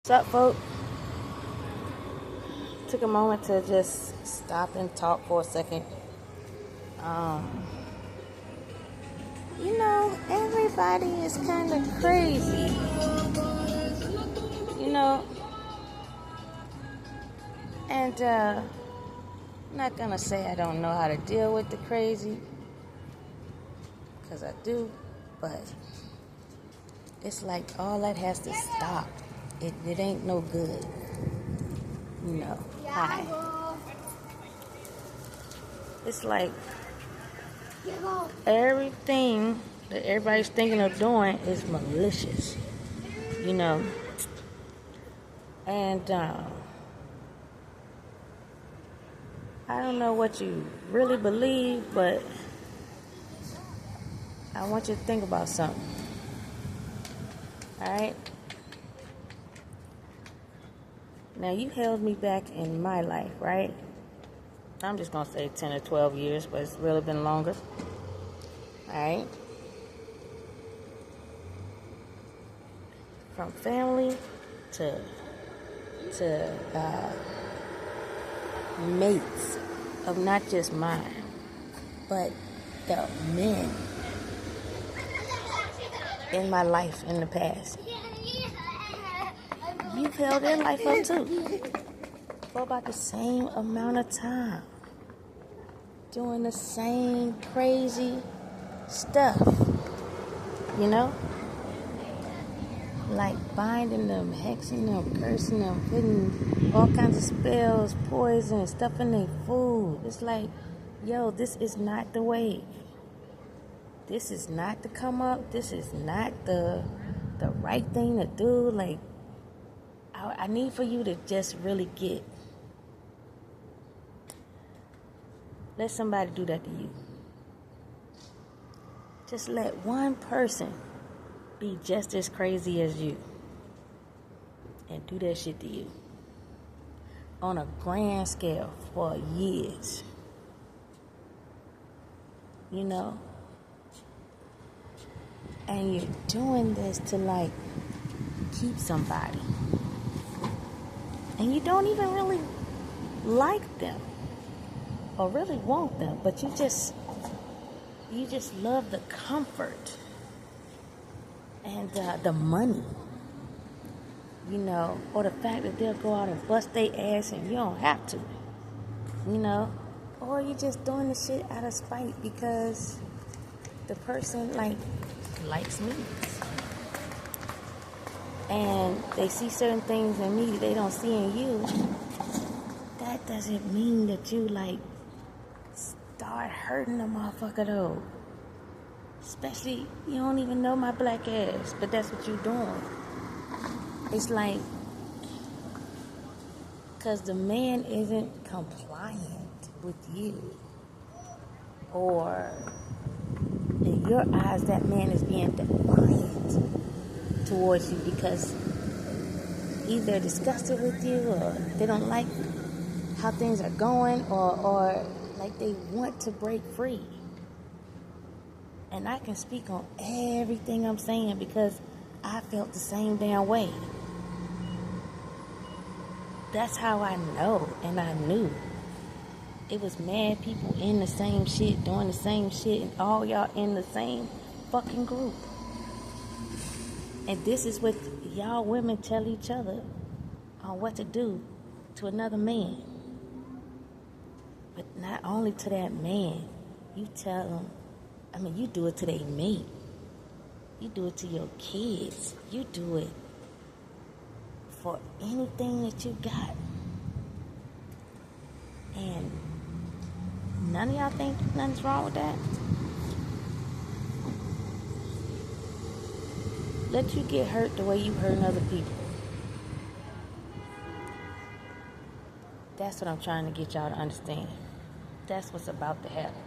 What's up, folks? Took a moment to just stop and talk for a second. Everybody is kind of crazy. And I'm not gonna say I don't know how to deal with the crazy, because I do, but it's like all that has to stop. It ain't no good. Hi. It's like everything that everybody's thinking of doing is malicious, and I don't know what you really believe, but I want you to think about something. Alright? Now, you held me back in my life, right? I'm just going to say 10 or 12 years, but it's really been longer. Alright? From family to mates of not just mine, but the men in my life in the past. You've held their life up too, for about the same amount of time, doing the same crazy stuff, like binding them, hexing them, cursing them, putting all kinds of spells, poison, stuff in their food. It's like, yo, this is not the way. This is not the come up. This is not the right thing to do. Like, I need for you to just really let somebody do that to you. Just let one person be just as crazy as you and do that shit to you on a grand scale for years. And you're doing this to like keep somebody, and you don't even really like them or really want them, but you just love the comfort and the money, or the fact that they'll go out and bust their ass and you don't have to, or you're just doing the shit out of spite because the person likes me, and they see certain things in me they don't see in you. That doesn't mean that you start hurting the motherfucker though. Especially, you don't even know my black ass, but that's what you're doing. It's like, because the man isn't compliant with you, or in your eyes that man is being defiant towards you because either they're disgusted with you, or they don't like how things are going, or like they want to break free. And I can speak on everything I'm saying because I felt the same damn way. That's how I know, and I knew. It was mad people in the same shit, doing the same shit, and all y'all in the same fucking group. And this is what y'all women tell each other on what to do to another man. But not only to that man, you tell them, you do it to their mate. You do it to your kids. You do it for anything that you got. And none of y'all think nothing's wrong with that? Let you get hurt the way you hurting other people. That's what I'm trying to get y'all to understand. That's what's about to happen.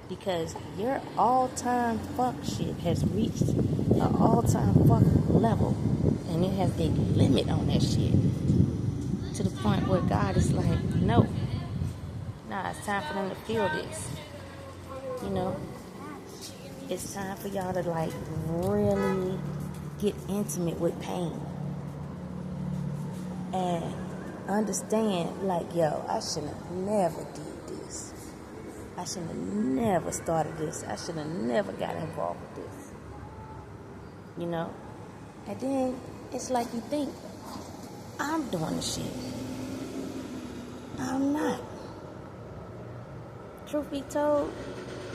Because your all-time fuck shit has reached an all-time fuck level. And it has a limit on that shit. To the point where God is like, no. Nah, it's time for them to feel this. It's time for y'all to really get intimate with pain. and understand, like, yo, I should have never did this. I should have never started this. I should have never got involved with this. You know? And then it's like you think, I'm doing the shit. I'm not. Truth be told,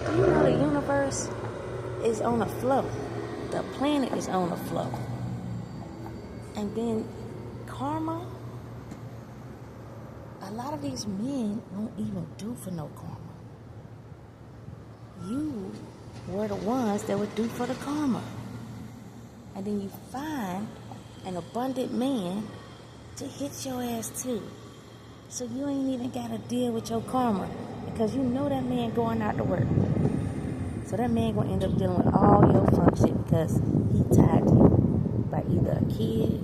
do you know the universe is on a flow? The planet is on a flow. And then karma, a lot of these men won't even do for no karma. You were the ones that would do for the karma. And then you find an abundant man to hit your ass too. So you ain't even got to deal with your karma because you know that man going out to work. So that man going to end up dealing with all your fuck shit because he tied to you by either a kid,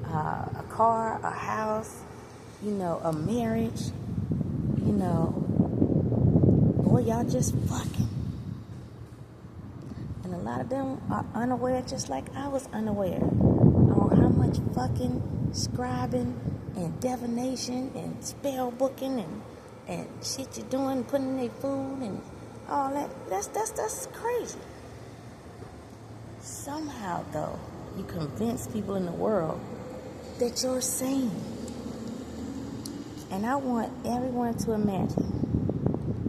a car, a house, you know, a marriage, you know, or y'all just fucking. And a lot of them are unaware, just like I was unaware on how much fucking scribing and divination and spell booking and shit you're doing, putting in their food and all that. That's crazy. Somehow, though, you convince people in the world that you're sane. And I want everyone to imagine,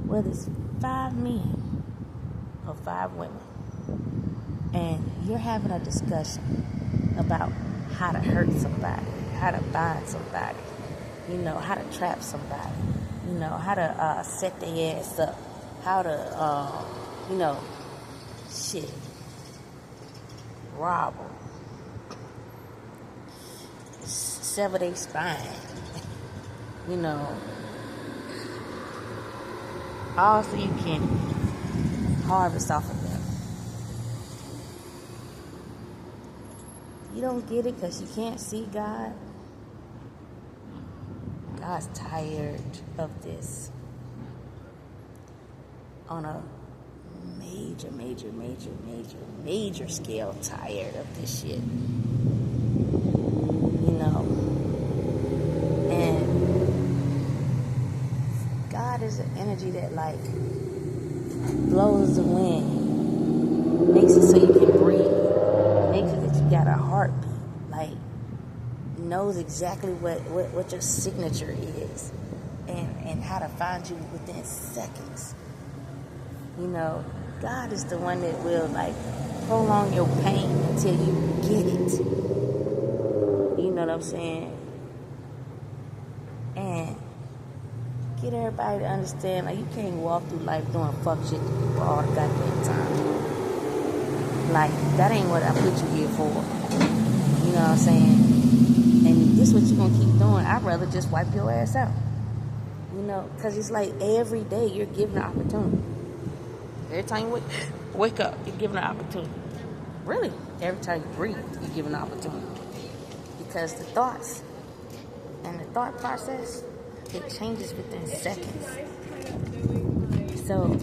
whether it's 5 men or 5 women, and you're having a discussion about how to hurt somebody, how to bind somebody, you know, how to trap somebody, you know, how to set their ass up, how to, you know, shit, rob them, sever their spine, you know, all so you can harvest off of them. You don't get it because you can't see God. God's tired of this. On a major scale, tired of this shit. You know? And God is an energy that, like, blows the wind, makes it so you can breathe, makes it that you got a heartbeat, like, knows exactly what your signature is and how to find you within seconds. You know, God is the one that will, like, prolong your pain until you get it. You know what I'm saying? And get everybody to understand, like, you can't walk through life doing fuck shit to people all the goddamn time. Like, that ain't what I put you here for. You know what I'm saying? And this is what you're going to keep doing. I'd rather just wipe your ass out. You know, because it's like every day you're given an opportunity. Every time you wake up, you're given an opportunity. Really, every time you breathe, you're given an opportunity. Because the thoughts and the thought process, it changes within seconds. So,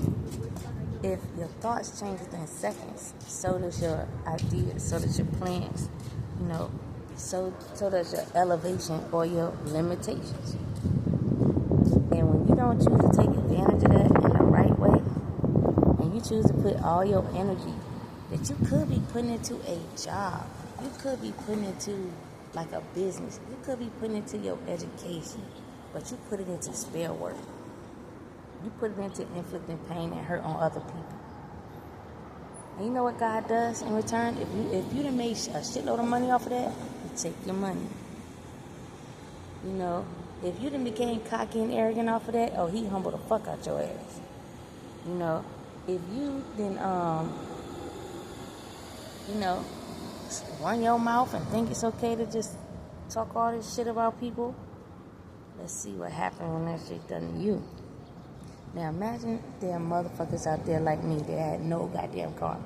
if your thoughts change within seconds, so does your ideas, so does your plans, you know, so does your elevation or your limitations. And when you don't choose to take advantage of that in the right way, and you choose to put all your energy that you could be putting into a job, you could be putting into like a business, you could be putting into your education, but you put it into spell work. You put it into inflicting pain and hurt on other people. And you know what God does in return? If you done made a shitload of money off of that, He take your money. You know, if you done became cocky and arrogant off of that, oh, He humble the fuck out your ass. You know, if you then you know, run your mouth and think it's okay to just talk all this shit about people, let's see what happens when that shit done to you. Now imagine there are motherfuckers out there like me that had no goddamn karma.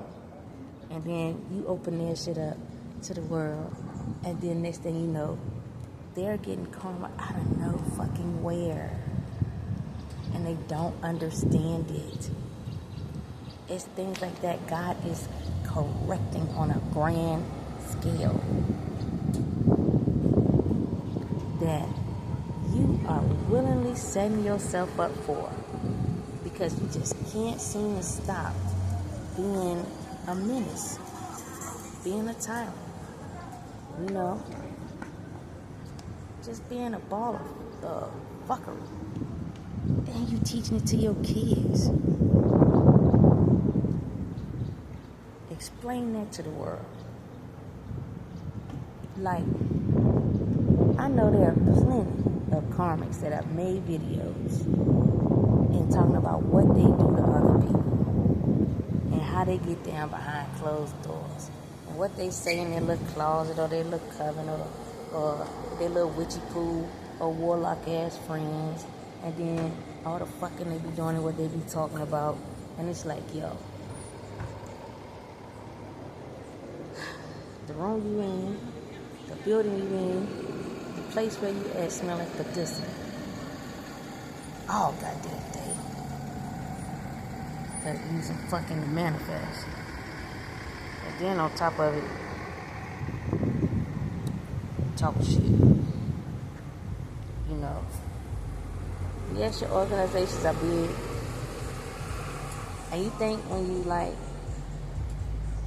And then you open their shit up to the world, and then next thing you know, they're getting karma out of no fucking where. And they don't understand it. It's things like that God is correcting on a grand scale. are willingly setting yourself up for, because you just can't seem to stop being a menace, being a tyrant, you know, just being a ball of fuckery. And you teaching it to your kids. Explain that to the world. Like, I know there are plenty of karmics that have made videos and talking about what they do to other people and how they get down behind closed doors and what they say in their little closet or their little coven or their little witchy poo or warlock ass friends, and then all the fucking they be doing and what they be talking about. And it's like, yo, the room you in, the building you in, the place where you at smell like the all goddamn day. Gotta use some fucking to manifest. And then on top of it, talk shit. You know. Yes, your organizations are big. And you think when you like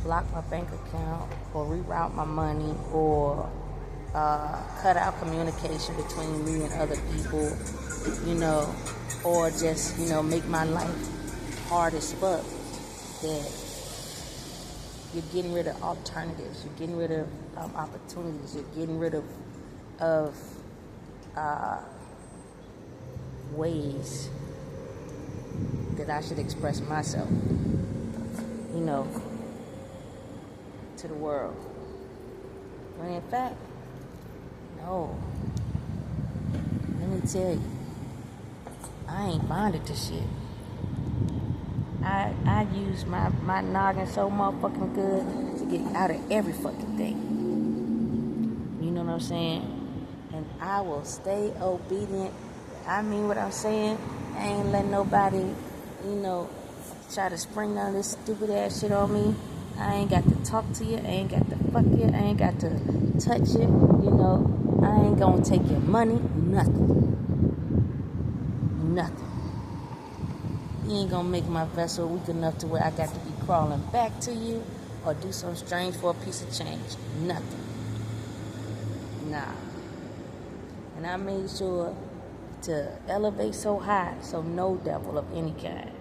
block my bank account or reroute my money or cut out communication between me and other people, you know, or just, you know, make my life hard as fuck, that you're getting rid of alternatives, you're getting rid of opportunities, you're getting rid of ways that I should express myself, you know, to the world. When in fact, no. Let me tell you, I ain't bonded to shit. I use my noggin so motherfucking good to get out of every fucking thing. You know what I'm saying? And I will stay obedient. I mean what I'm saying. I ain't letting nobody, you know, try to spring down this stupid ass shit on me. I ain't got to talk to you. I ain't got to fuck you. I ain't got to touch you. You know, I ain't gonna take your money. Nothing. You ain't gonna make my vessel weak enough to where I got to be crawling back to you or do something strange for a piece of change. Nothing. Nah. And I made sure to elevate so high so no devil of any kind,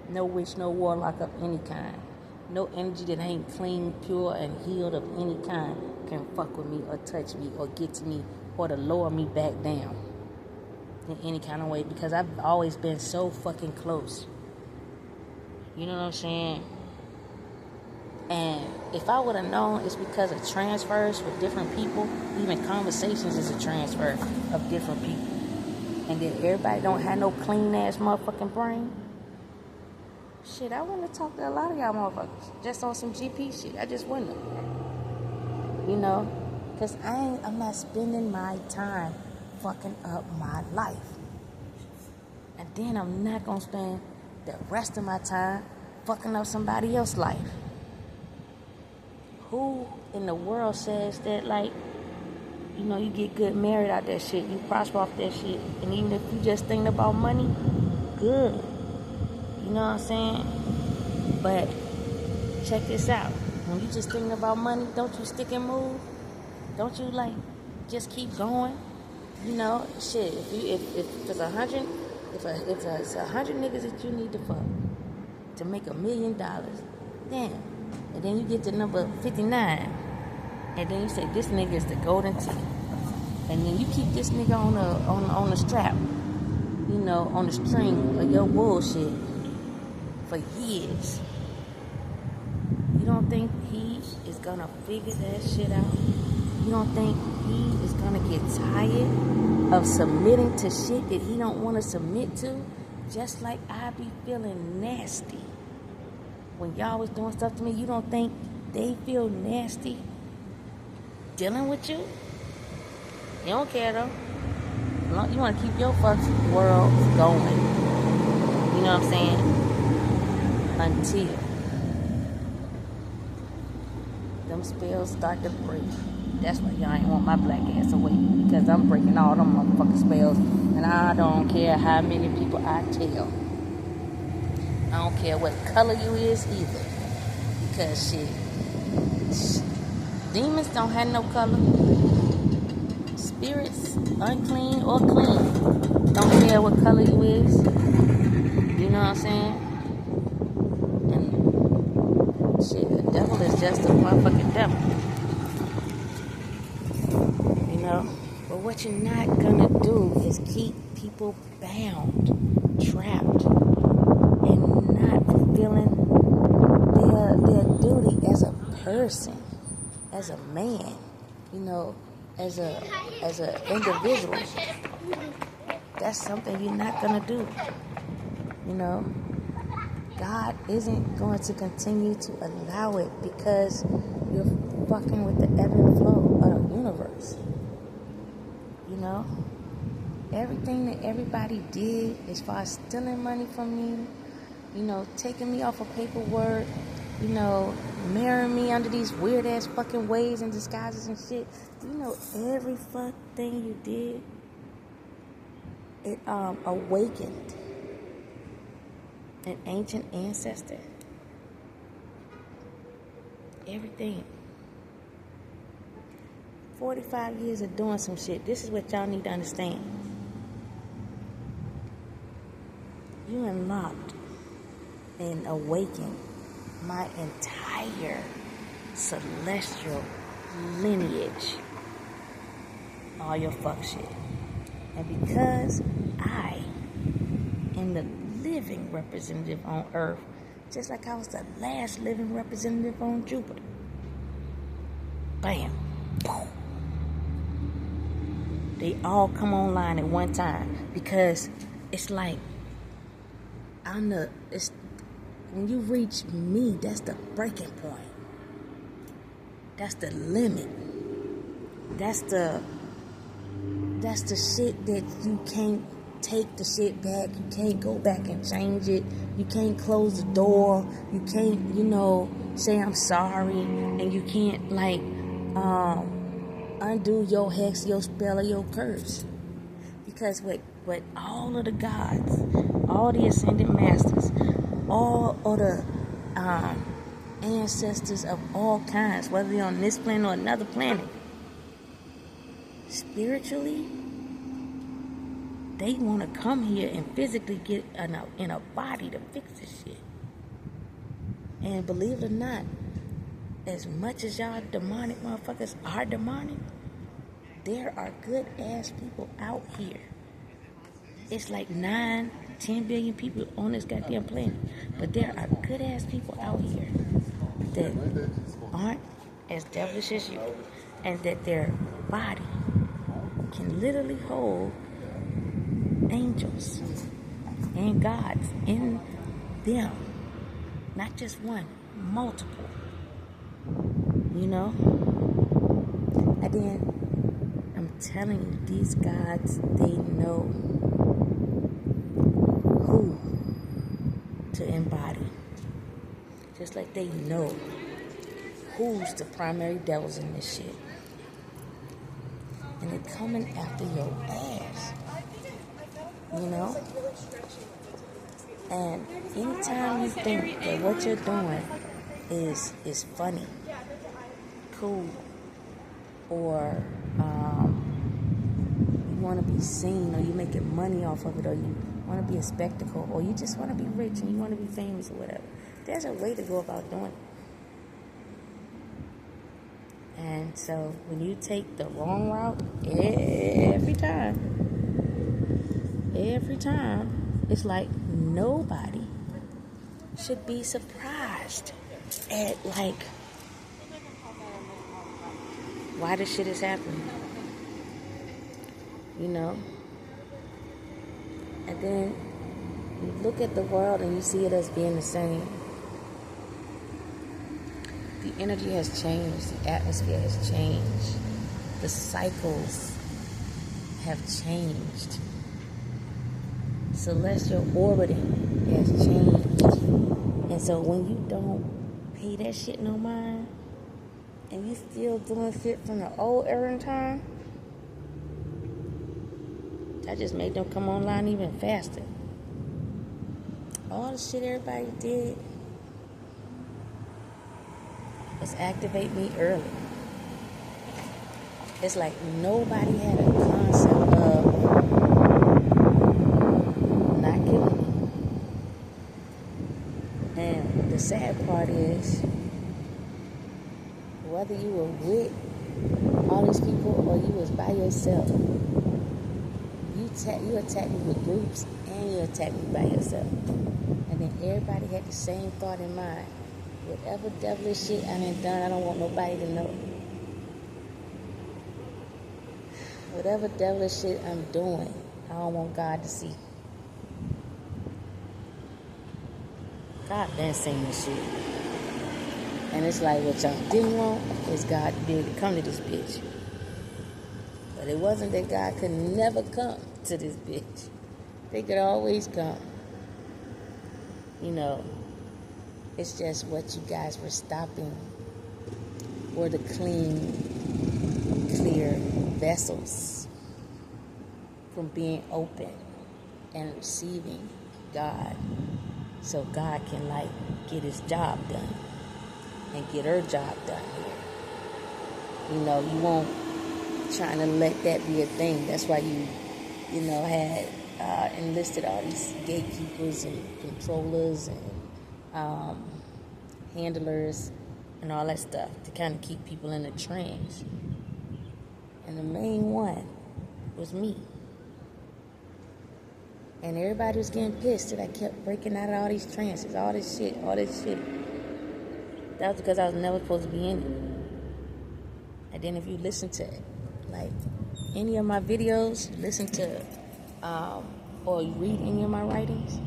no witch, no warlock of any kind, no energy that ain't clean, pure, and healed of any kind can fuck with me or touch me or get to me or to lower me back down in any kind of way, because I've always been so fucking close. You know what I'm saying? And if I would have known it's because of transfers with different people, even conversations is a transfer of different people, and then everybody don't have no clean ass motherfucking brain, shit, I wouldn't have talked to a lot of y'all motherfuckers just on some GP shit. I just wouldn't have. You know? Because I'm not spending my time fucking up my life. And then I'm not going to spend the rest of my time fucking up somebody else's life. Who in the world says that, like, you know, you get good married out that shit, you prosper off that shit, and even if you just thinking about money, good. You know what I'm saying? But check this out. When you just thinking about money, don't you stick and move? Don't you, like, just keep going? You know, shit, if it's 100, if it's 100 niggas that you need to fuck to make $1 million, damn. And then you get to number 59, and then you say this nigga is the golden ticket, and then you keep this nigga on the strap, you know, on the string of your bullshit for years. You don't think he is gonna figure that shit out? You don't think he is gonna get tired of submitting to shit that he don't want to submit to? Just like I be feeling nasty when y'all was doing stuff to me. You don't think they feel nasty dealing with you? You don't care though. You want to keep your fucking world going. You know what I'm saying? Until them spells start to break. That's why y'all ain't want my black ass away. Because I'm breaking all them motherfucking spells. And I don't care how many people I tell. I don't care what color you is either. Because shit, demons don't have no color. Spirits, unclean or clean, don't care what color you is. You know what I'm saying? And shit, the devil is just a motherfucking devil. You know? But what you're not gonna do is keep people bound, trapped, and not fulfilling their duty as a person, as a man, you know, as a individual. That's something you're not gonna do. You know, God isn't going to continue to allow it because you're fucking with the ebb and flow of the universe. You know, everything that everybody did as far as stealing money from me, you know, taking me off of paperwork, you know, marrying me under these weird ass fucking ways and disguises and shit. You know, every fuck thing you did, it awakened an ancient ancestor. Everything. 45 years of doing some shit. This is what y'all need to understand. You unlocked and awakened my entire celestial lineage. All your fuck shit. And because I am the living representative on Earth, just like I was the last living representative on Jupiter. Bam. Boom. They all come online at one time because it's like when you reach me, that's the breaking point. That's the limit. That's the shit that you can't take the shit back. You can't go back and change it. You can't close the door. You can't, you know, say I'm sorry. And you can't, like, undo your hex, your spell, or your curse. Because what all of the gods, all the ascended masters, all of the ancestors of all kinds, whether they're on this planet or another planet, spiritually, they want to come here and physically get in a body to fix this shit. And believe it or not, as much as y'all demonic motherfuckers are demonic, there are good ass people out here. It's like 9, 10 billion people on this goddamn planet. But there are good ass people out here that aren't as devilish as you. And that their body can literally hold angels and gods in them. Not just one, multiple. You know? And then I'm telling you, these gods, they know who to embody. Just like they know who's the primary devils in this shit. And they're coming after your ass. You know? And anytime you think that what you're doing is funny, cool, or you want to be seen, or you're making money off of it, or you want to be a spectacle, or you just want to be rich and you want to be famous or whatever, there's a way to go about doing it. And so when you take the wrong route, every time, it's like nobody should be surprised at, like, why this shit is happening. You know? And then you look at the world and you see it as being the same. The energy has changed. The atmosphere has changed. The cycles have changed. Celestial orbiting has changed. And so when you don't pay that shit no mind, and you still doing shit from the old era in time, that just made them come online even faster. All the shit everybody did was activate me early. It's like nobody had a concept of not killing me. And the sad part is, whether you were with all these people or you was by yourself, you attacked me with groups and you attacked me by yourself. And then everybody had the same thought in mind. Whatever devilish shit I done done, I don't want nobody to know. Whatever devilish shit I'm doing, I don't want God to see. God been saying this shit. And it's like what y'all didn't want is God to be able to come to this bitch. But it wasn't that God could never come to this bitch. They could always come. You know, it's just what you guys were stopping were the clean, clear vessels from being open and receiving God, so God can get his job done and get her job done here. You know, you won't trying to let that be a thing. That's why you had enlisted all these gatekeepers and controllers and handlers and all that stuff to kind of keep people in a trance. And the main one was me. And everybody was getting pissed that I kept breaking out of all these trances, all this shit. That was because I was never supposed to be in it. And then if you listen to any of my videos, listen to or you read any of my writings,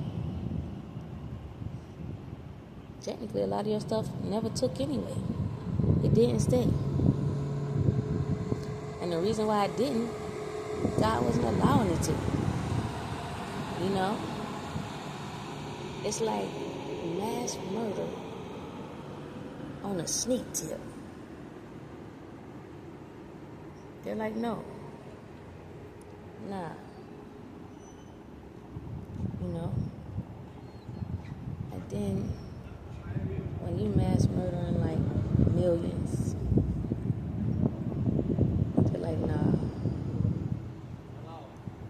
technically a lot of your stuff never took anyway. It didn't stay. And the reason why I didn't, God wasn't allowing it to. You know? It's like mass murder on a sneak tip. They're like, no. Nah. You know? And then when you mass murdering millions, they're like, nah.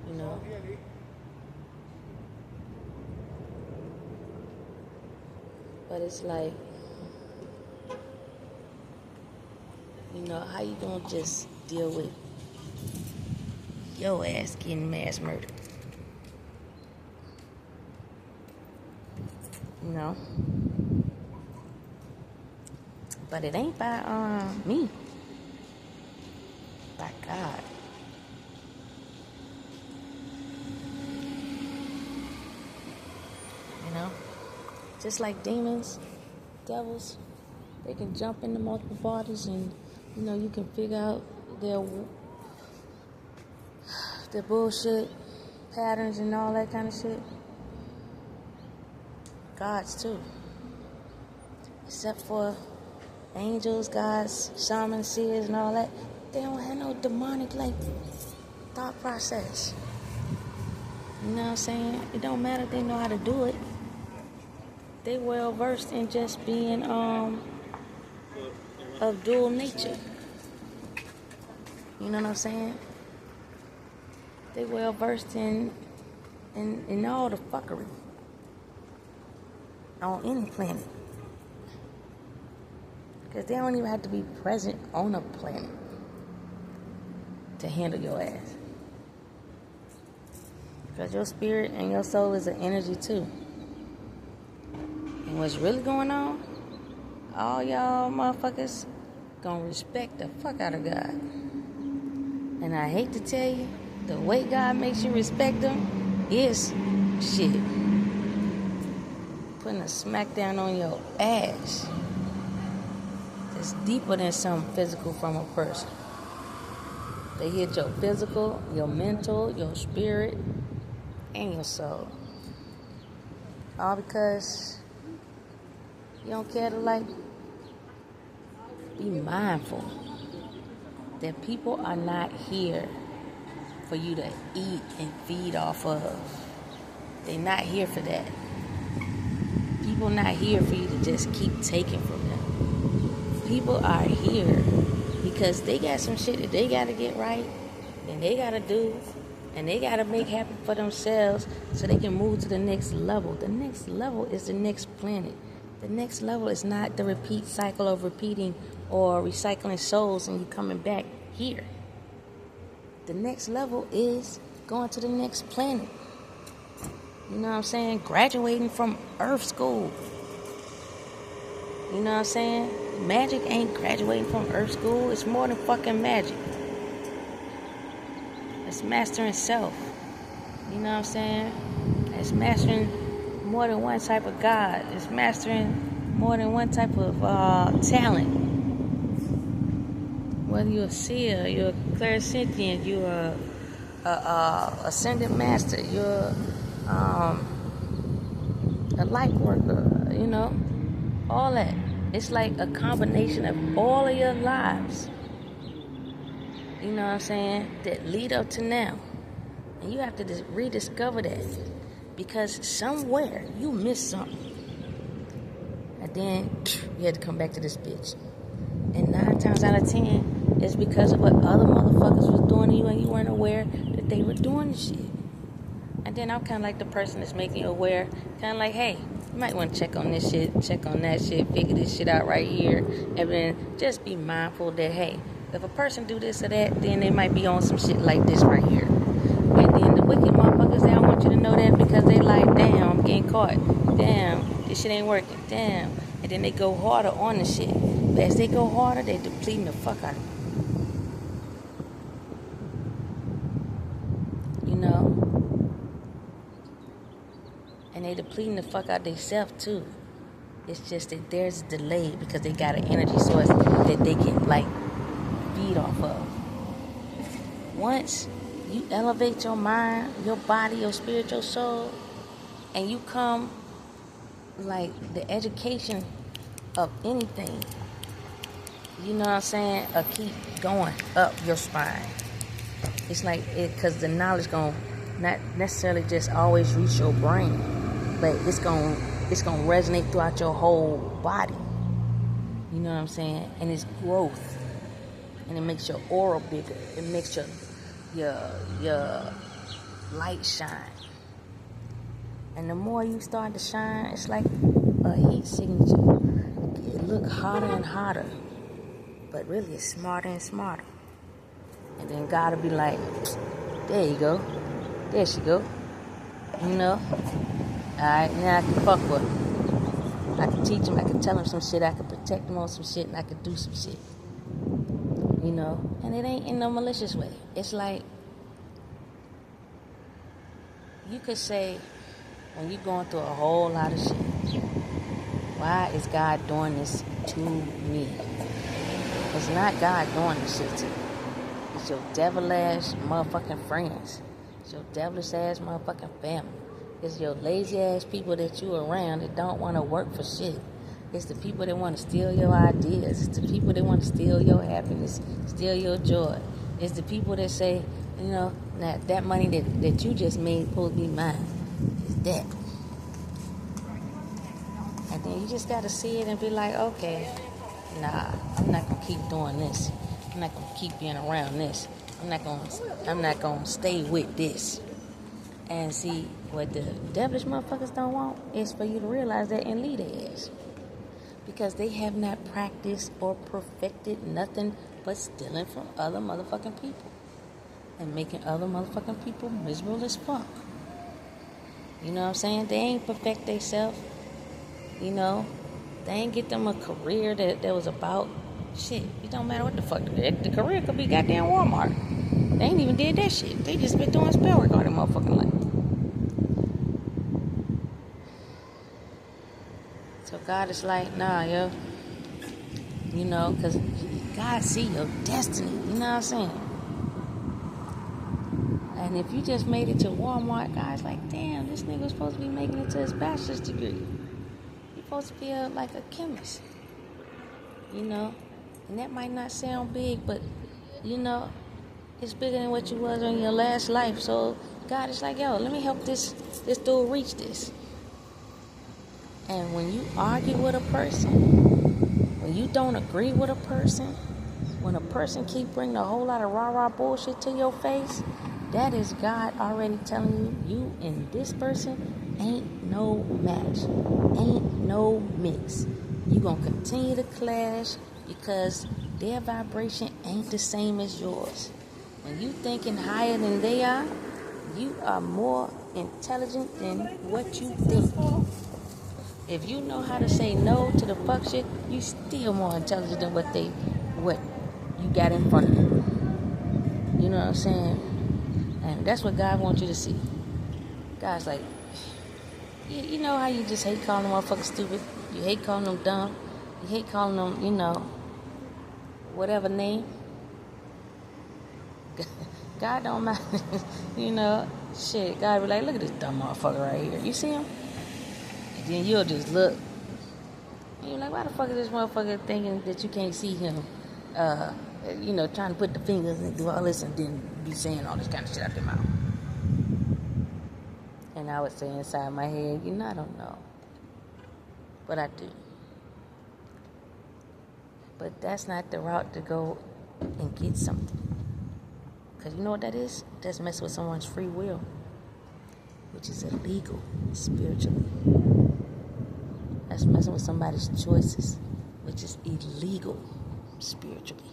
You know? But it's like, how you gonna just deal with your ass getting mass murdered? But it ain't by me. By God. Just like demons, devils, they can jump into multiple bodies and, you can figure out their bullshit patterns and all that kind of shit. Gods too. Except for angels, gods, shamans, seers and all that. They don't have no demonic thought process. You know what I'm saying? It don't matter if they know how to do it. They well versed in just being of dual nature. You know what I'm saying? They well versed in all the fuckery on any planet. Because they don't even have to be present on a planet to handle your ass. Because your spirit and your soul is an energy too. And what's really going on, all y'all motherfuckers gonna respect the fuck out of God. And I hate to tell you, the way God makes you respect him is shit. Putting a smackdown on your ass. It's deeper than something physical from a person. They hit your physical, your mental, your spirit, and your soul. All because you don't care to Be mindful that people are not here for you to eat and feed off of. They're not here for that. People not here for you to just keep taking from them. People are here because they got some shit that they got to get right and they got to do and they got to make happen for themselves so they can move to the next level. The next level is the next planet. The next level is not the repeat cycle of repeating or recycling souls and you coming back here. The next level is going to the next planet. You know what I'm saying? Graduating from Earth school. You know what I'm saying? Magic ain't graduating from Earth school. It's more than fucking magic. It's mastering self. You know what I'm saying? It's mastering more than one type of God. It's mastering more than one type of talent. Whether you're a seer, you're a clairsentient, you're a ascendant master, you're a light worker, you know, all that. It's like a combination of all of your lives, you know what I'm saying, that lead up to now. And you have to rediscover that because somewhere you missed something. And then you had to come back to this bitch. And 9 times out of 10, it's because of what other motherfuckers was doing to you and you weren't aware that they were doing the shit. And then I'm kind of like the person that's making you aware, kind of like, hey, you might want to check on this shit, check on that shit, figure this shit out right here. And then just be mindful that, hey, if a person do this or that, then they might be on some shit like this right here. And then the wicked motherfuckers, they don't want you to know that because they like, damn, I'm getting caught. Damn, this shit ain't working. Damn. And then they go harder on the shit. But as they go harder, they depleting the fuck out of you. You know? And they depleting the fuck out themselves too. It's just that there's a delay because they got an energy source that they can like feed off of. Once you elevate your mind, your body, your spirit, your soul, and you come like the education of anything, you know what I'm saying, keep going up your spine. It's like it, because the knowledge gonna not necessarily just always reach your brain, but it's gonna resonate throughout your whole body. You know what I'm saying? And it's growth, and it makes your aura bigger. It makes your light shine. And the more you start to shine, it's like a heat signature. It look hotter and hotter, but really it's smarter and smarter. And then God will be like, there you go. There she go. You know? Alright, now I can fuck with him. I can teach him, I can tell him some shit, I can protect him on some shit, and I can do some shit. You know? And it ain't in no malicious way. It's like, you could say, when you're going through a whole lot of shit, why is God doing this to me? It's not God doing this shit to you. It's your devil-ass motherfucking friends. It's your devilish ass motherfucking family. It's your lazy ass people that you around that don't want to work for shit. It's the people that want to steal your ideas. It's the people that want to steal your happiness, steal your joy. It's the people that say, you know, that money that you just made supposed to be mine. It's that. And then you just got to see it and be like, okay, nah, I'm not going to keep doing this. I'm not going to keep being around this. I'm not going to stay with this. And see, what the devilish motherfuckers don't want is for you to realize that and lead their ass. Because they have not practiced or perfected nothing but stealing from other motherfucking people. And making other motherfucking people miserable as fuck. You know what I'm saying? They ain't perfect themselves. You know? They ain't get them a career that was about shit. It don't matter what the fuck. The career could be goddamn Walmart. They ain't even did that shit. They just been doing spell work all their motherfucking life. So God is like, nah, yo. You know, because God see your destiny. You know what I'm saying? And if you just made it to Walmart, God's like, damn, this nigga was supposed to be making it to his bachelor's degree. You're supposed to be like a chemist. You know? And that might not sound big, but you know, it's bigger than what you was in your last life. So God is like, yo, let me help this dude reach this. And when you argue with a person, when you don't agree with a person, when a person keep bringing a whole lot of rah-rah bullshit to your face, that is God already telling you and this person ain't no match, ain't no mix. You gonna continue to clash because their vibration ain't the same as yours. When you thinking higher than they are, you are more intelligent than what you think. If you know how to say no to the fuck shit, you still more intelligent than what you got in front of you. You know what I'm saying? And that's what God wants you to see. God's like, you know how you just hate calling them motherfuckers stupid? You hate calling them dumb? You hate calling them, you know, whatever name? God don't mind. You know, shit. God be like, look at this dumb motherfucker right here. You see him? And then you'll just look. And you're like, why the fuck is this motherfucker thinking that you can't see him? You know, trying to put the fingers and do all this and then be saying all this kind of shit out their mouth. And I would say inside my head, you know, I don't know. But I do. But that's not the route to go and get something. Because you know what that is? That's messing with someone's free will, which is illegal spiritually. That's messing with somebody's choices, which is illegal spiritually.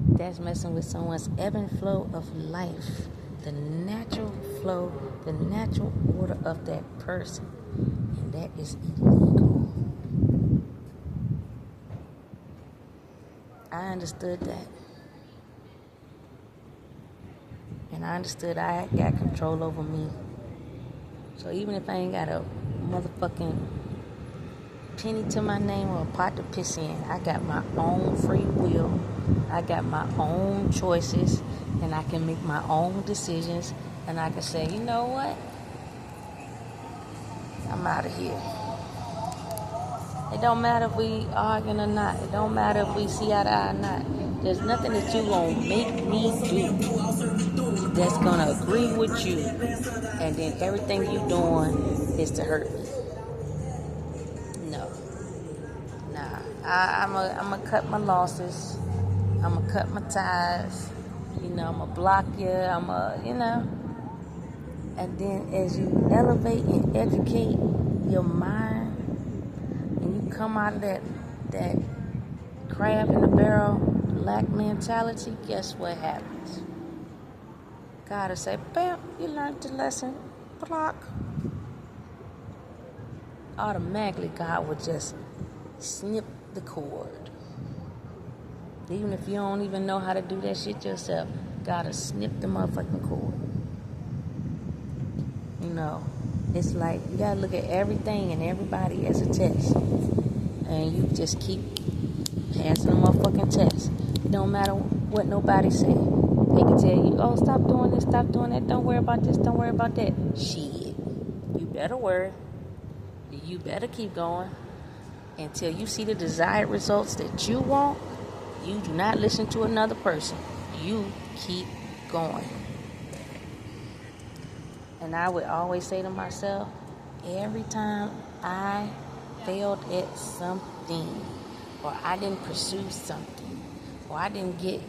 That's messing with someone's ebb and flow of life, the natural flow, the natural order of that person. And that is illegal. I understood that. And I understood I got control over me. So even if I ain't got a motherfucking penny to my name or a pot to piss in, I got my own free will. I got my own choices. And I can make my own decisions. And I can say, you know what? I'm out of here. It don't matter if we arguing or not. It don't matter if we see eye to eye or not. There's nothing that you gonna make me do that's gonna agree with you, and then everything you doing is to hurt me. No, nah. I'm a cut my losses. I'm gonna cut my ties. You know, I'm gonna block you. You know. And then as you elevate and educate your mind, and you come out of that crab in the barrel lack mentality, guess what happens? God will say, bam, you learned the lesson. Block. Automatically, God will just snip the cord. Even if you don't even know how to do that shit yourself, God will snip the motherfucking cord. You know, it's like you gotta look at everything and everybody as a test. And you just keep passing the motherfucking test. It don't matter what nobody say. They can tell you, oh, stop doing this, stop doing that, don't worry about this, don't worry about that. Shit. You better worry. You better keep going until you see the desired results that you want. You do not listen to another person. You keep going. And I would always say to myself, every time I failed at something, or I didn't pursue something, or I didn't get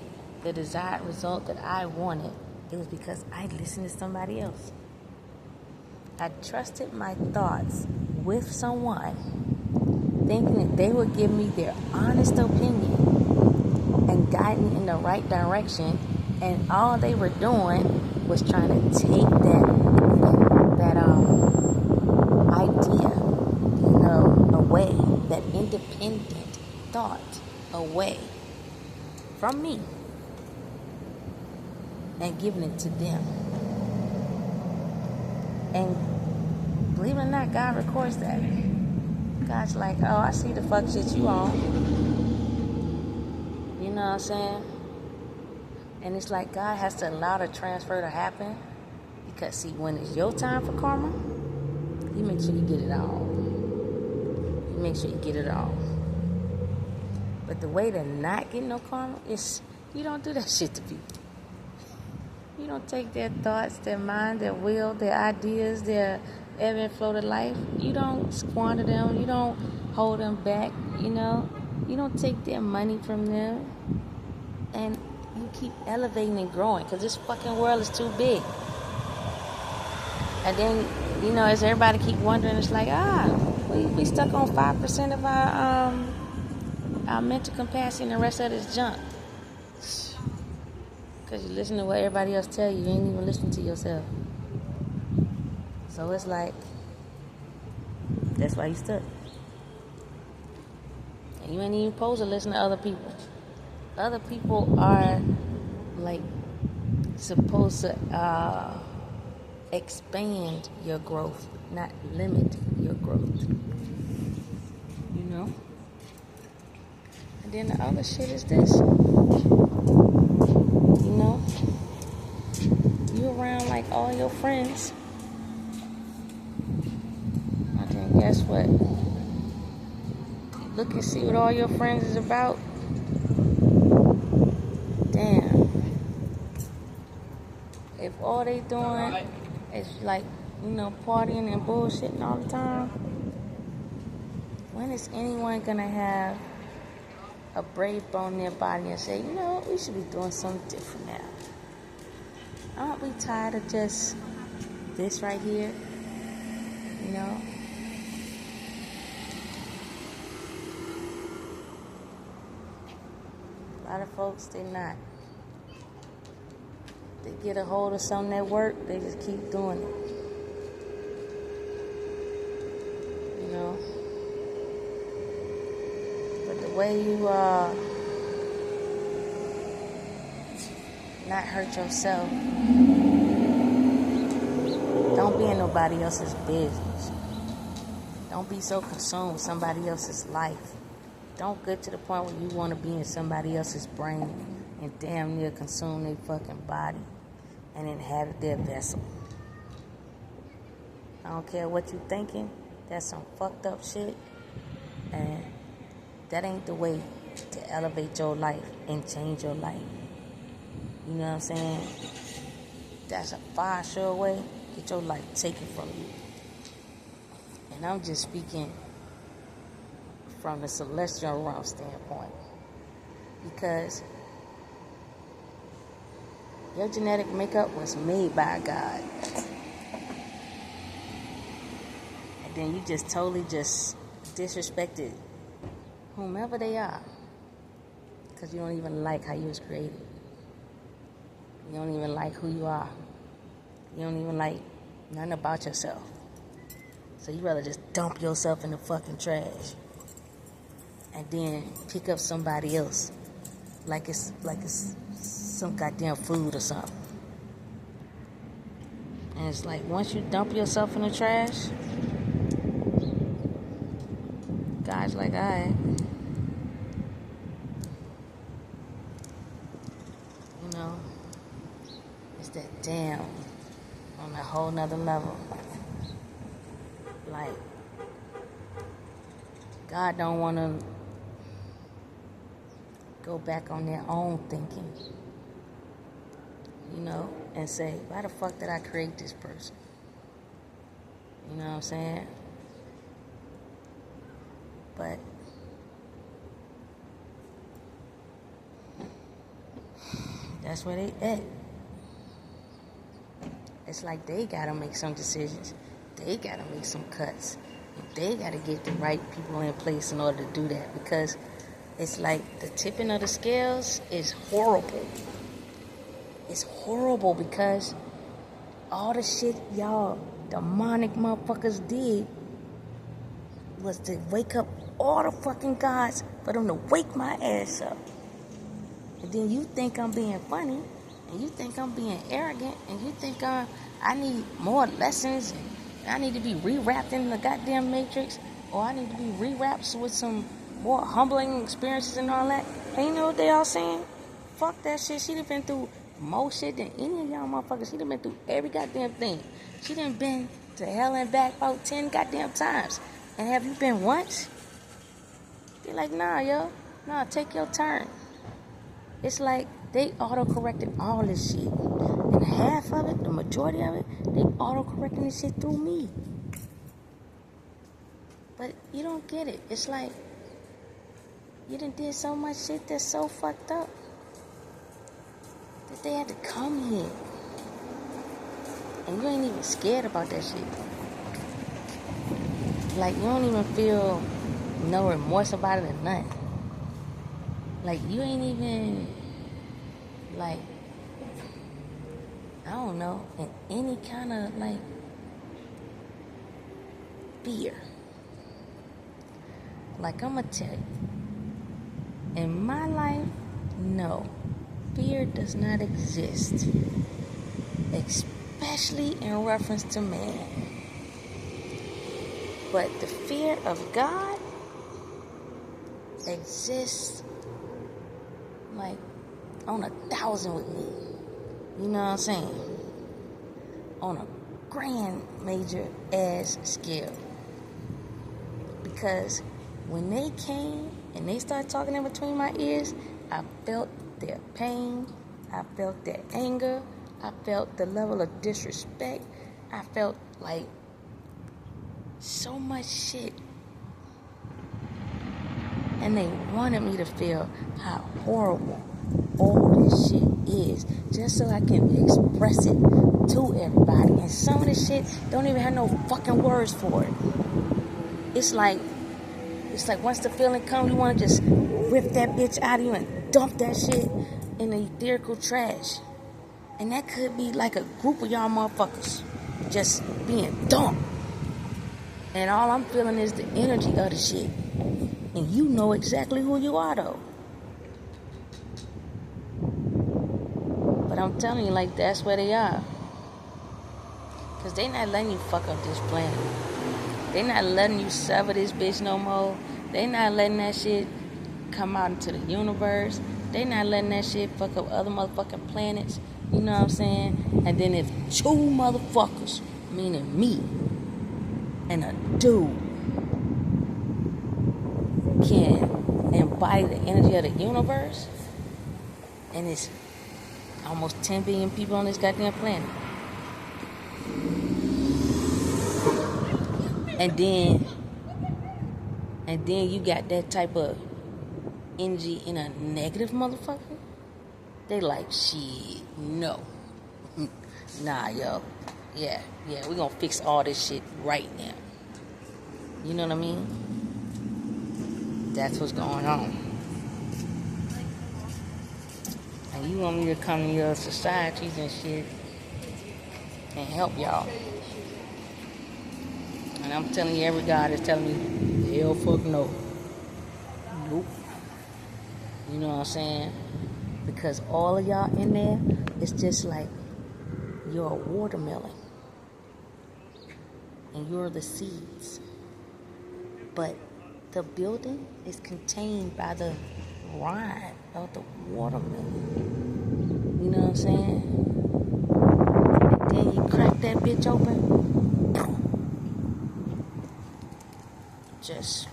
the desired result that I wanted, it was because I listened to somebody else. I trusted my thoughts with someone, thinking that they would give me their honest opinion and guide me in the right direction, and all they were doing was trying to take that idea, you know, away, that independent thought away from me and giving it to them. And believe it or not, God records that. God's like, oh, I see the fuck shit you on. You know what I'm saying? And it's like God has to allow the transfer to happen, because see, when it's your time for karma, you make sure you get it all. You make sure you get it all. But the way to not get no karma is you don't do that shit to people. You don't take their thoughts, their mind, their will, their ideas, their ebb and flow of life. You don't squander them. You don't hold them back, you know. You don't take their money from them. And you keep elevating and growing because this fucking world is too big. And then, you know, as everybody keep wondering, it's like, we stuck on 5% of our mental capacity and the rest of this junk. Because you listen to what everybody else tell you, you ain't even listening to yourself. So it's like, that's why you stuck. And you ain't even supposed to listen to other people. Other people are like supposed to expand your growth, not limit your growth. You know? And then the other shit is this. You know? You around like all your friends. And then guess what? You look and see what all your friends is about. Damn. If all they doing is like, you know, partying and bullshitting all the time, when is anyone gonna have a brave bone in their body and say, you know, we should be doing something different now? Aren't we tired of just this right here? You know? A lot of folks, they not. They get a hold of something at work, they just keep doing it. You know? But the way you not hurt yourself, don't be in nobody else's business. Don't be so consumed with somebody else's life. Don't get to the point where you want to be in somebody else's brain and damn near consume their fucking body and inhabit their vessel. I don't care what you thinking. That's some fucked up shit. And that ain't the way to elevate your life and change your life. You know what I'm saying? That's a far sure way to get your life taken from you. And I'm just speaking from the celestial realm standpoint. Because your genetic makeup was made by God. And then you just totally just disrespected whomever they are. Because you don't even like how you was created. You don't even like who you are. You don't even like nothing about yourself. So you rather just dump yourself in the fucking trash. And then pick up somebody else. Like it's some goddamn food or something. And it's like once you dump yourself in the trash, God's like, alright. You know, it's that damn on a whole nother level. Like, God don't want to go back on their own thinking, you know, and say, why the fuck did I create this person? You know what I'm saying? But that's where they at. It's like they gotta make some decisions. They gotta make some cuts. They gotta get the right people in place in order to do that, because it's like the tipping of the scales is horrible. It's horrible because all the shit y'all demonic motherfuckers did was to wake up all the fucking gods for them to wake my ass up. And then you think I'm being funny, and you think I'm being arrogant, and you think I need more lessons, and I need to be rewrapped in the goddamn matrix, or I need to be rewrapped with some more humbling experiences and all that. And you know what they all saying? Fuck that shit. She done been through more shit than any of y'all motherfuckers. She done been through every goddamn thing. She done been to hell and back about 10 goddamn times. And have you been once? They're like, nah, yo. No, take your turn. It's like they auto-corrected all this shit. And half of it, the majority of it, they auto-correcting this shit through me. But you don't get it. It's like, you done did so much shit that's so fucked up that they had to come here. And you ain't even scared about that shit. Like, you don't even feel no remorse about it or nothing. Like, you ain't even, like, I don't know, in any kind of, like, fear. Like, I'm gonna tell you, in my life, no, fear does not exist, especially in reference to man. But the fear of God exists like on 1,000 with me. You know what I'm saying? On a grand major ass scale. Because when they came and they started talking in between my ears, I felt their pain, I felt their anger, I felt the level of disrespect, I felt like so much shit. And they wanted me to feel how horrible all this shit is, just so I can express it to everybody. And some of this shit don't even have no fucking words for it. It's like once the feeling comes, you want to just rip that bitch out of you and dump that shit in the etherical trash. And that could be like a group of y'all motherfuckers just being dumped. And all I'm feeling is the energy of the shit. And you know exactly who you are, though. But I'm telling you, like, that's where they are. Because they not letting you fuck up this planet. They not letting you sever this bitch no more. They not letting that shit come out into the universe. They not letting that shit fuck up other motherfucking planets. You know what I'm saying? And then if two motherfuckers, meaning me and a dude, can embody the energy of the universe, and it's almost 10 billion people on this goddamn planet. And then you got that type of energy in a negative motherfucker. They like, shit, no. Nah, yo. Yeah, we gonna fix all this shit right now. You know what I mean? That's what's going on. And you want me to come to your societies and shit and help y'all. And I'm telling you, every God is telling me, hell fuck no. Nope. You know what I'm saying? Because all of y'all in there, it's just like you're a watermelon. And you're the seeds. But the building is contained by the rind of the watermelon. You know what I'm saying? And then you crack that bitch open. Just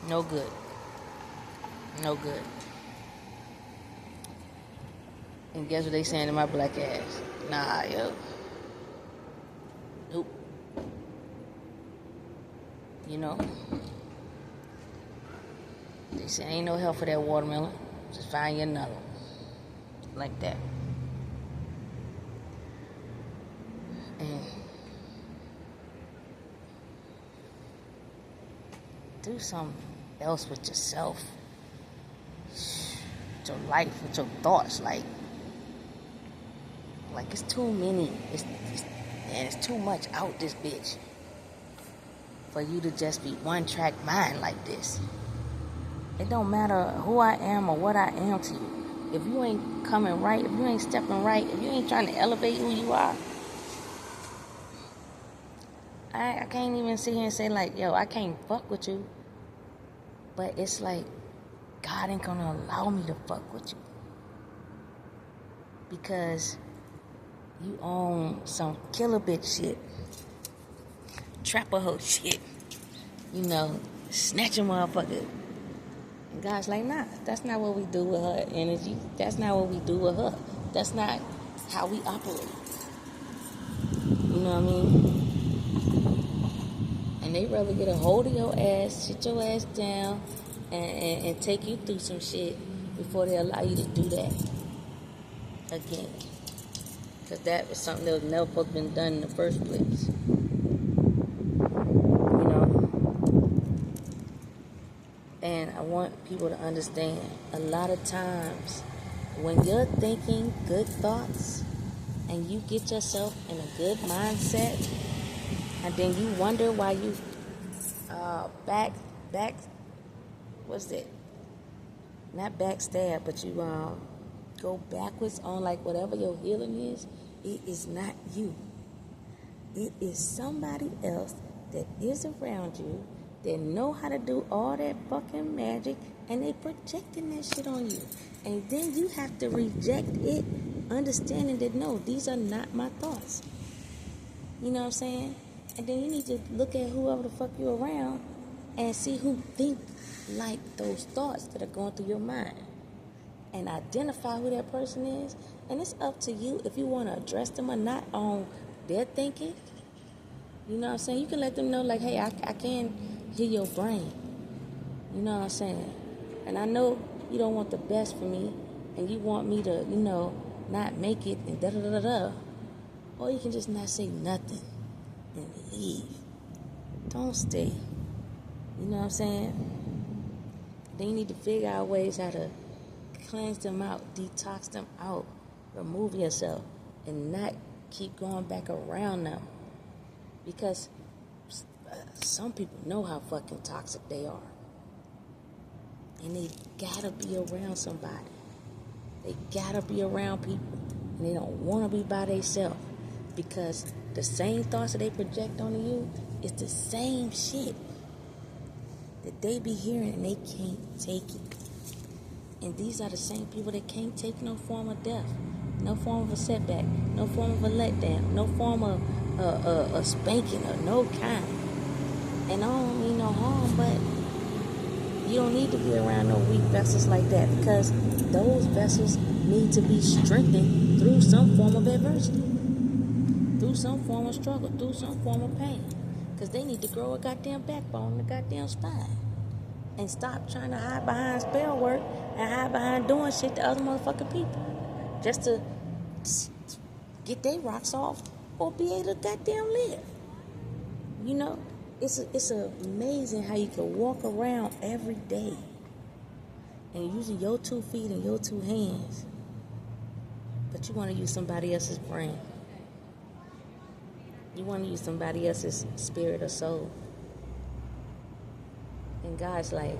no good. No good. And guess what they saying to my black ass? Nah, yo. Nope. You know? They say ain't no help for that watermelon. Just find you another one. Like that. And do something else with yourself. With your life, with your thoughts. Like it's too many. It's too much out this bitch for you to just be one-track mind like this. It don't matter who I am or what I am to you. If you ain't coming right, if you ain't stepping right, if you ain't trying to elevate who you are, I can't even sit here and say like, yo, I can't fuck with you. But it's like, God ain't gonna allow me to fuck with you. Because you own some killer bitch shit. Trapper hoe shit. You know, snatch a motherfucker And God's like, nah, that's not what we do with her energy. That's not what we do with her. That's not how we operate. You know what I mean? And they rather get a hold of your ass, sit your ass down, and take you through some shit before they allow you to do that again. Because that was something that was never supposed to have been done in the first place. You know? And I want people to understand, a lot of times, when you're thinking good thoughts, and you get yourself in a good mindset, and then you wonder why you what's it? Not backstab, but you go backwards on like whatever your healing is. It is not you. It is somebody else that is around you that know how to do all that fucking magic, and they projecting that shit on you. And then you have to reject it, understanding that no, these are not my thoughts. You know what I'm saying? And then you need to look at whoever the fuck you're around and see who think like those thoughts that are going through your mind. And identify who that person is. And it's up to you if you want to address them or not on their thinking. You know what I'm saying? You can let them know like, hey, I can hear your brain. You know what I'm saying? And I know you don't want the best for me, and you want me to, not make it and da-da-da-da-da. Or you can just not say nothing and leave. Don't stay. You know what I'm saying? Then you need to figure out ways how to cleanse them out, detox them out, remove yourself, and not keep going back around them. Because some people know how fucking toxic they are. And they gotta be around somebody. They gotta be around people. And they don't want to be by themselves. Because the same thoughts that they project onto you is the same shit that they be hearing, and they can't take it. And these are the same people that can't take no form of death, no form of a setback, no form of a letdown, no form of a spanking of no kind. And I don't mean no harm, but you don't need to be around no weak vessels like that, because those vessels need to be strengthened through some form of adversity, through some form of struggle, through some form of pain. Because they need to grow a goddamn backbone and a goddamn spine. And stop trying to hide behind spell work and hide behind doing shit to other motherfucking people. Just to get their rocks off or be able to goddamn live. You know, it's amazing how you can walk around every day and using your 2 feet and your 2 hands, but you want to use somebody else's brain. You want to use somebody else's spirit or soul. And God's like,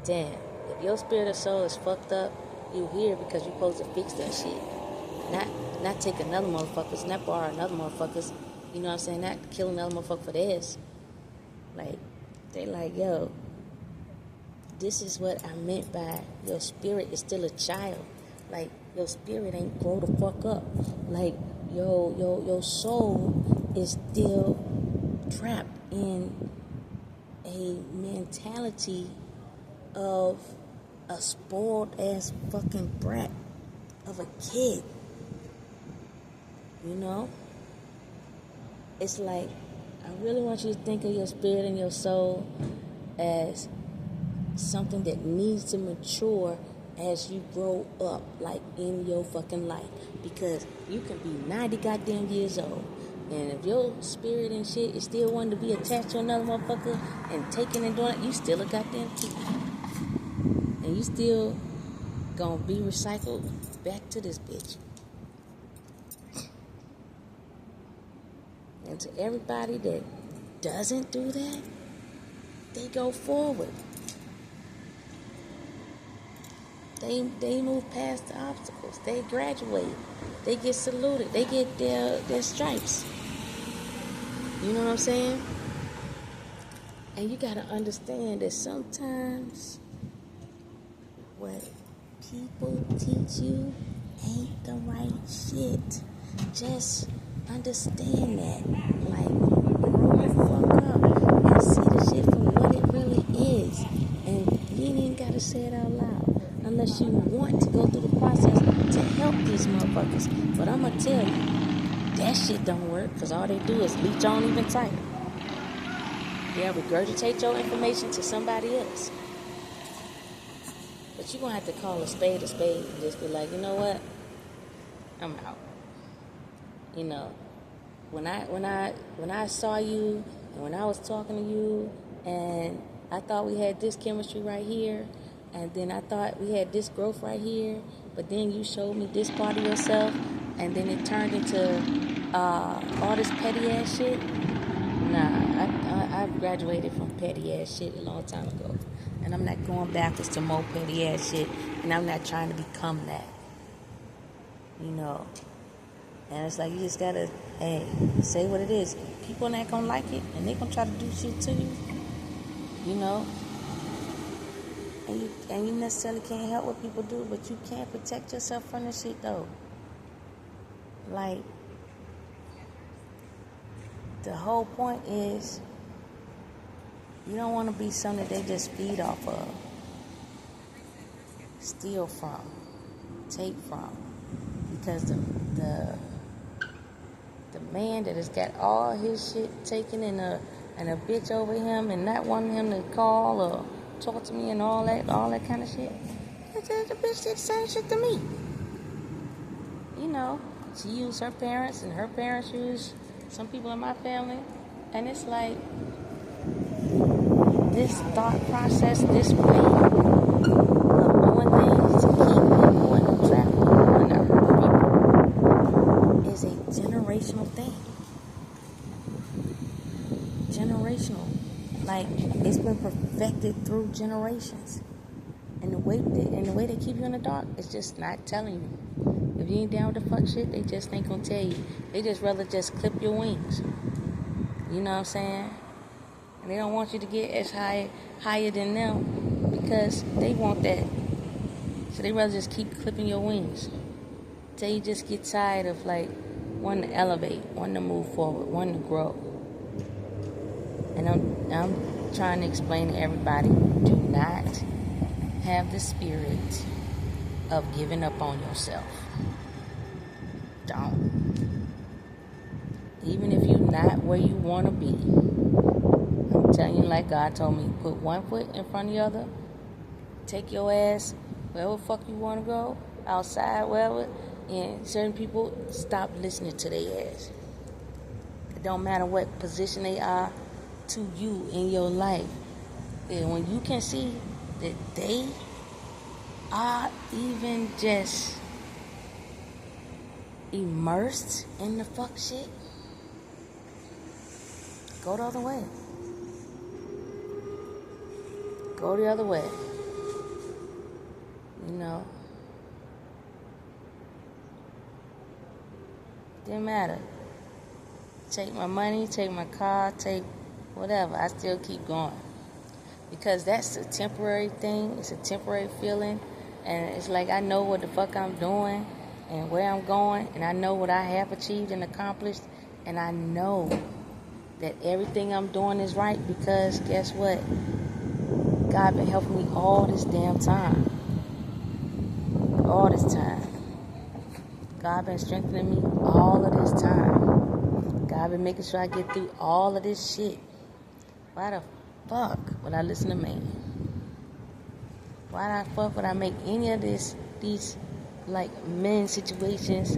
damn, if your spirit or soul is fucked up, you here because you're supposed to fix that shit. Not take another motherfucker's, not borrow another motherfucker's, you know what I'm saying? Not kill another motherfucker for this. Like, they like, yo, this is what I meant by your spirit is still a child. Like, your spirit ain't grow the fuck up. Like, your soul is still trapped in a mentality of a spoiled ass fucking brat of a kid. You know? It's like, I really want you to think of your spirit and your soul as something that needs to mature as you grow up, like in your fucking life. Because you can be 90 goddamn years old, and if your spirit and shit is still wanting to be attached to another motherfucker and taking and doing it, you still a goddamn kid. And you still gonna be recycled back to this bitch. And to everybody that doesn't do that, they go forward. They move past the obstacles. They graduate. They get saluted. They get their stripes. You know what I'm saying? And you gotta understand that sometimes what people teach you ain't the right shit. Just understand that. Like, grow the fuck up and see the shit for what it really is. And you ain't even gotta say it out loud unless you want to go through the process to help these motherfuckers. But I'm gonna tell you, that shit don't work, because all they do is leech on even tighter. They'll regurgitate your information to somebody else. But you're gonna have to call a spade and just be like, you know what? I'm out. You know, when I saw you and when I was talking to you and I thought we had this chemistry right here, and then I thought we had this growth right here, but then you showed me this part of yourself, and then it turned into all this petty ass shit. Nah, I've graduated from petty ass shit a long time ago, and I'm not going backwards to more petty ass shit, and I'm not trying to become that. You know, and it's like you just gotta, say what it is. People not gonna like it, and they gonna try to do shit to you. You know, and you necessarily can't help what people do, but you can't protect yourself from this shit though. Like, the whole point is you don't want to be something that they just feed off of, steal from, take from, because the man that has got all his shit taken and a bitch over him and not wanting him to call or talk to me and all that kind of shit. The bitch did the same shit to me. You know, she used her parents and her parents used some people in my family, and it's like this thought process, this way of doing things to keep people and trap people and hurt people is a generational thing. Generational. Like, it's been perfected through generations. And the way they keep you in the dark is just not telling you. If you ain't down with the fuck shit, they just ain't gonna tell you. They just rather just clip your wings. You know what I'm saying? And they don't want you to get as higher than them because they want that. So they rather just keep clipping your wings till you just get tired of, like, wanting to elevate, wanting to move forward, wanting to grow. And I'm trying to explain to everybody, do not have the spirit of giving up on yourself. Don't. Even if you're not where you want to be, I'm telling you, like God told me, put one foot in front of the other, take your ass wherever the fuck you want to go, outside, wherever, and certain people, stop listening to their ass. It don't matter what position they are to you in your life. And when you can see that they are even just immersed in the fuck shit, go the other way. Go the other way. You know, didn't matter. Take my money, take my car, take whatever. I still keep going. Because that's a temporary thing. It's a temporary feeling. And it's like I know what the fuck I'm doing and where I'm going. And I know what I have achieved and accomplished. And I know that everything I'm doing is right because guess what? God been helping me all this damn time. All this time. God been strengthening me all of this time. God been making sure I get through all of this shit. Why the fuck would I listen to man? Why the fuck would I make any of these like men situations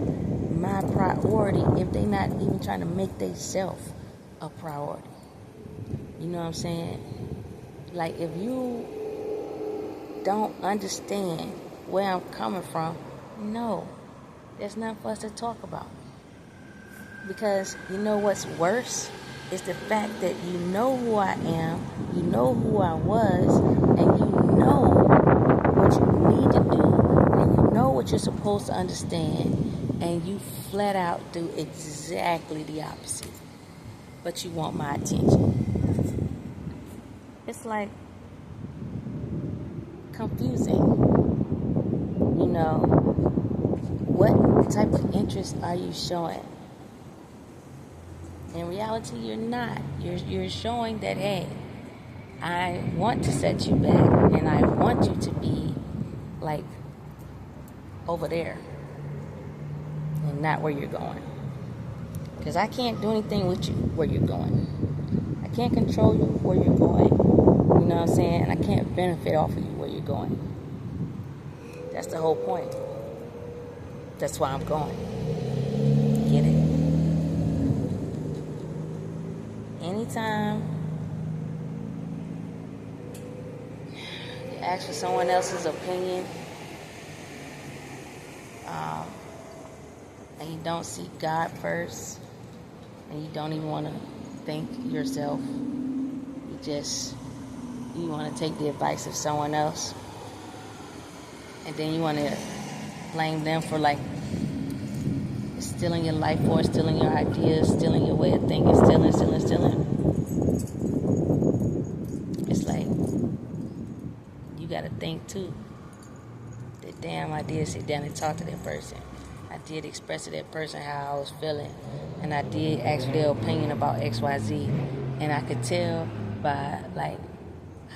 my priority if they not even trying to make they self a priority? You know what I'm saying? Like, if you don't understand where I'm coming from, no, there's nothing for us to talk about. Because you know what's worse? It's the fact that you know who I am, you know who I was, and you know what you need to do, and you know what you're supposed to understand, and you flat out do exactly the opposite. But you want my attention. It's like confusing. You know, what type of interest are you showing? In reality, you're not. You're showing that, hey, I want to set you back, and I want you to be like over there and not where you're going. Because I can't do anything with you where you're going. I can't control you where you're going. You know what I'm saying? And I can't benefit off of you where you're going. That's the whole point. That's why I'm going. Get it? Anytime you ask for someone else's opinion, and you don't seek God first, and you don't even want to think yourself, you want to take the advice of someone else, and then you want to blame them for like stealing your life force, stealing your ideas, stealing your way of thinking, stealing. It's like, you got to think too. That damn, I did sit down and talk to that person. I did express to that person how I was feeling. And I did ask for their opinion about XYZ. And I could tell by like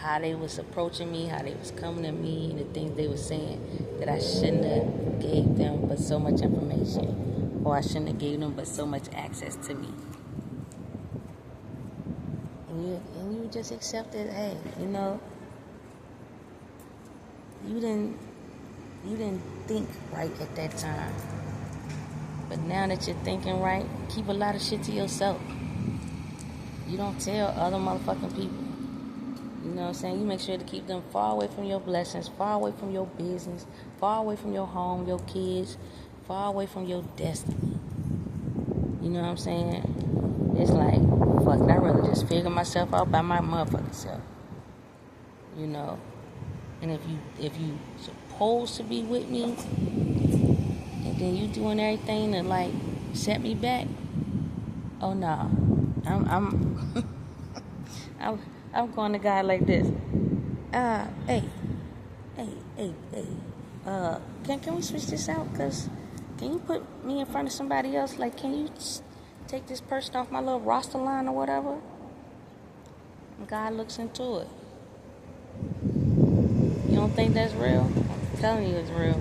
how they was approaching me, how they was coming to me, and the things they were saying, that I shouldn't have gave them but so much information, or I shouldn't have gave them but so much access to me. And you just accepted, hey, you know, you didn't think right at that time. But now that you're thinking right, keep a lot of shit to yourself. You don't tell other motherfucking people. You know what I'm saying? You make sure to keep them far away from your blessings, far away from your business, far away from your home, your kids, far away from your destiny. You know what I'm saying? It's like, fuck it, I'd rather just figure myself out by my motherfucking self. You know? And if you supposed to be with me, and then you doing everything to like set me back, oh no, I'm going to God like this. Hey, can we switch this out? Cause can you put me in front of somebody else? Like, can you take this person off my little roster line or whatever? And God looks into it. You don't think that's real? I'm telling you it's real.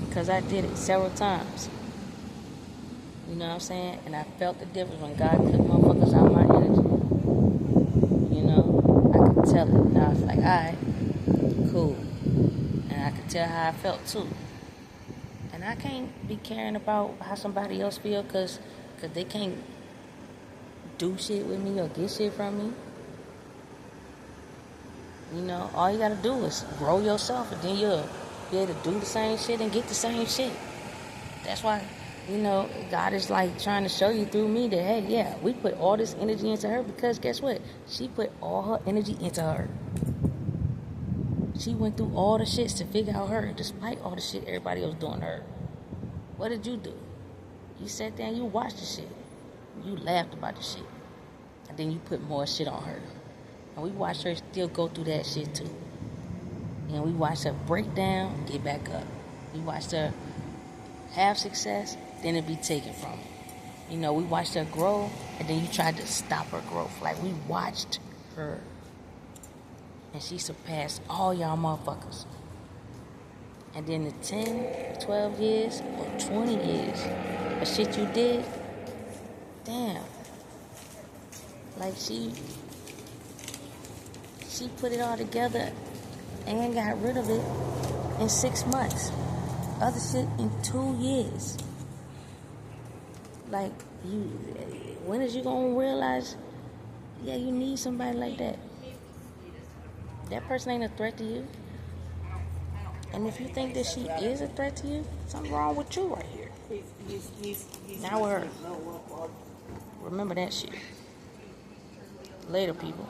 Because I did it several times. You know what I'm saying? And I felt the difference when God took motherfuckers out of my energy. You know? I could tell it. And I was like, alright, cool. And I could tell how I felt too. And I can't be caring about how somebody else feel because they can't do shit with me or get shit from me. You know, all you gotta do is grow yourself, and then you'll be able to do the same shit and get the same shit. That's why, you know, God is like trying to show you through me that, hey, yeah, we put all this energy into her because guess what? She put all her energy into her. She went through all the shits to figure out her, despite all the shit everybody else doing to her. What did you do? You sat there and you watched the shit. You laughed about the shit. And then you put more shit on her. And we watched her still go through that shit too. And we watched her break down, get back up. We watched her have success, then it be taken from her. You know, we watched her grow, and then you tried to stop her growth. Like, we watched her. And she surpassed all y'all motherfuckers. And then the 10, 12 years, or 20 years of shit you did, damn. Like, she put it all together and got rid of it in 6 months. Other shit in 2 years. Like, when is you gonna realize, yeah, you need somebody like that? That person ain't a threat to you. And if you think that she is a threat to you, something wrong with you right here. Now with her. Remember that shit. Later, people.